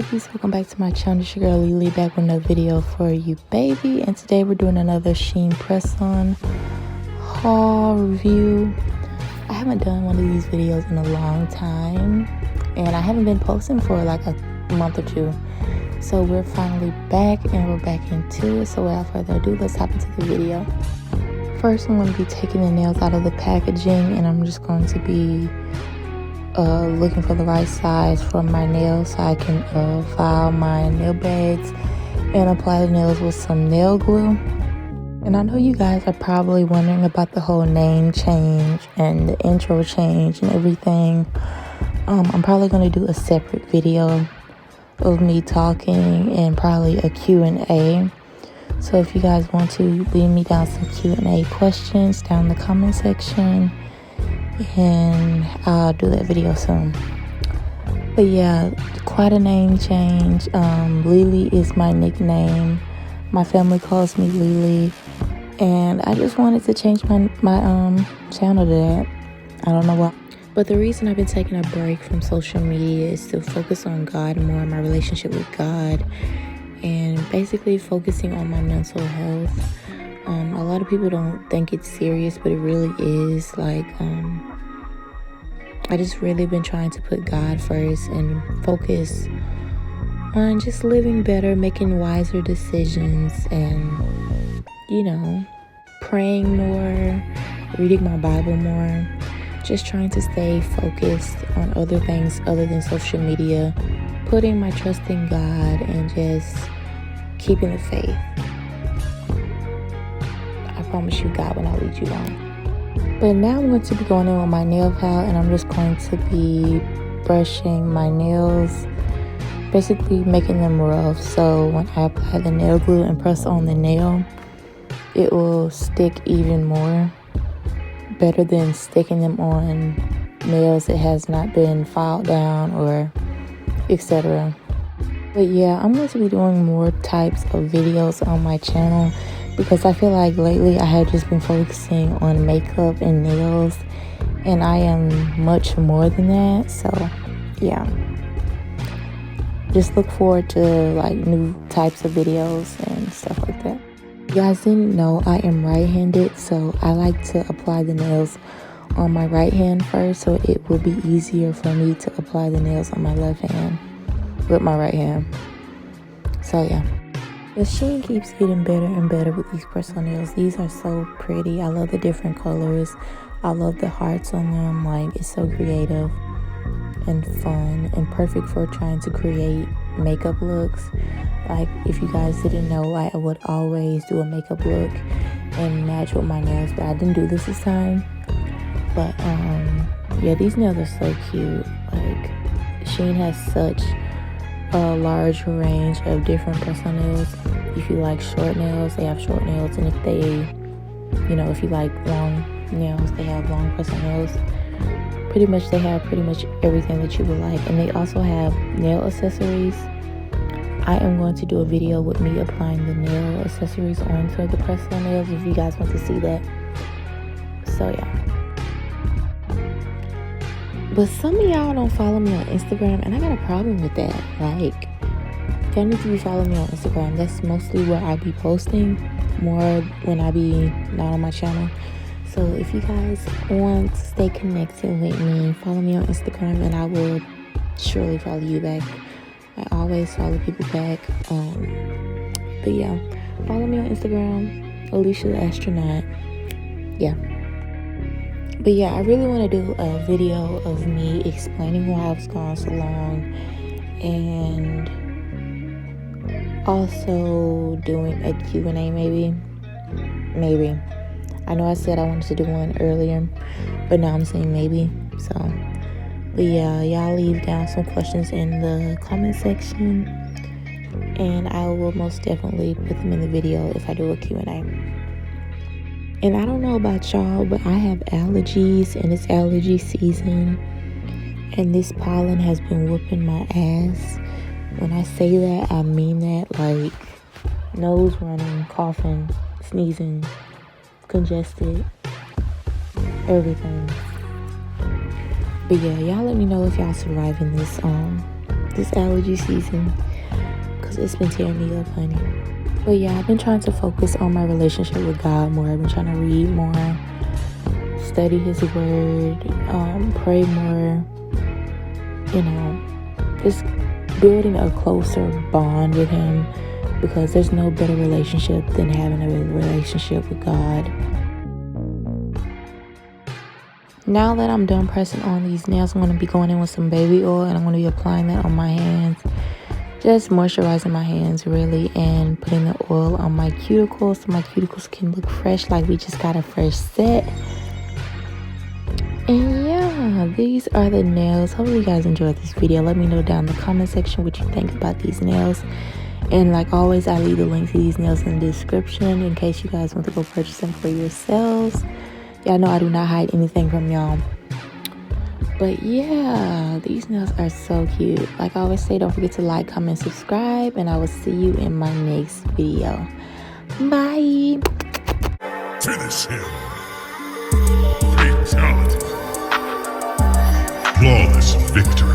babies, welcome back to my channel. It's your girl Lily back with another video for you, baby. And today we're doing another Shein press-on haul review. I haven't done one of these videos in a long time, and I haven't been posting for like a month or two. So we're finally back, and we're back into it. So without further ado, let's hop into the video. First, I'm going to be taking the nails out of the packaging, and I'm just going to be looking for the right size for my nails so I can file my nail beds and apply the nails with some nail glue. And I know you guys are probably wondering about the whole name change and the intro change and everything. I'm probably going to do a separate video of me talking and probably a Q&A. So if you guys want to leave me down some Q&A questions down in the comment section, and I'll do that video soon. But yeah, quite a name change. Lily is my nickname. My family calls me Lily, and I just wanted to change my channel to that. I don't know why. But the reason I've been taking a break from social media is to focus on God more, my relationship with God, and basically focusing on my mental health. A lot of people don't think it's serious, but it really is. Like, I just really been trying to put God first and focus on just living better, making wiser decisions, and, you know, praying more, reading my Bible more, just trying to stay focused on other things other than social media, putting my trust in God, and just keeping the faith. I promise you, God will not lead you wrong. But now I'm going to be going in with my nail file, and I'm just going to be brushing my nails, basically making them rough. So when I apply the nail glue and press on the nail, it will stick even more, better than sticking them on nails that has not been filed down or etc. But yeah, I'm going to be doing more types of videos on my channel, because I feel like lately I have just been focusing on makeup and nails, and I am much more than that. So yeah, just look forward to like new types of videos and stuff like that. You guys didn't know I am right-handed, so I like to apply the nails on my right hand first, so it will be easier for me to apply the nails on my left hand with my right hand. So yeah, the Shein keeps getting better and better with these press-on nails. These are so pretty. I love the different colors. I love the hearts on them. Like, it's so creative and fun and perfect for trying to create makeup looks. Like, if you guys didn't know, I would always do a makeup look and match with my nails, but I didn't do this time. But yeah, these nails are so cute. Like, Shein has such a large range of different press-on nails. If you like short nails, they have short nails, and if they, you know, if you like long nails, they have long press-on nails. Pretty much, they have pretty much everything that you would like. And they also have nail accessories. I am going to do a video with me applying the nail accessories onto the press-on nails if you guys want to see that. So yeah. But some of y'all don't follow me on Instagram, and I got a problem with that. Like, y'all need to be following me on Instagram. That's mostly where I be posting more when I be not on my channel. So if you guys want to stay connected with me, follow me on Instagram, and I will surely follow you back. I always follow people back. But yeah, follow me on Instagram, Alicia the Astronaut. Yeah. But yeah, I really want to do a video of me explaining why I was gone so long, and also doing a Q&A maybe. I know I said I wanted to do one earlier, but now I'm saying maybe. So, but yeah, y'all leave down some questions in the comment section, and I will most definitely put them in the video if I do a Q&A. And I don't know about y'all, but I have allergies, and it's allergy season, and this pollen has been whooping my ass. When I say that, I mean that. Like, nose running, coughing, sneezing, congested, everything. But yeah, y'all let me know if y'all surviving this this allergy season, because it's been tearing me up, honey. But yeah, I've been trying to focus on my relationship with God more. I've been trying to read more, study his word, pray more, you know, just building a closer bond with him, because there's no better relationship than having a relationship with God. Now that I'm done pressing on these nails, I'm going to be going in with some baby oil, and I'm going to be applying that on my hands, just moisturizing my hands really, and putting the oil on my cuticles so my cuticles can look fresh, like we just got a fresh set. And yeah, these are the nails. Hopefully you guys enjoyed this video. Let me know down in the comment section what you think about these nails. And like always, I leave the link to these nails in the description in case you guys want to go purchase them for yourselves. Y'all know I do not hide anything from y'all. But yeah, these nails are so cute. Like I always say, don't forget to like, comment, subscribe, and I will see you in my next video. Bye. Finish him. Fatality. Flawless victory.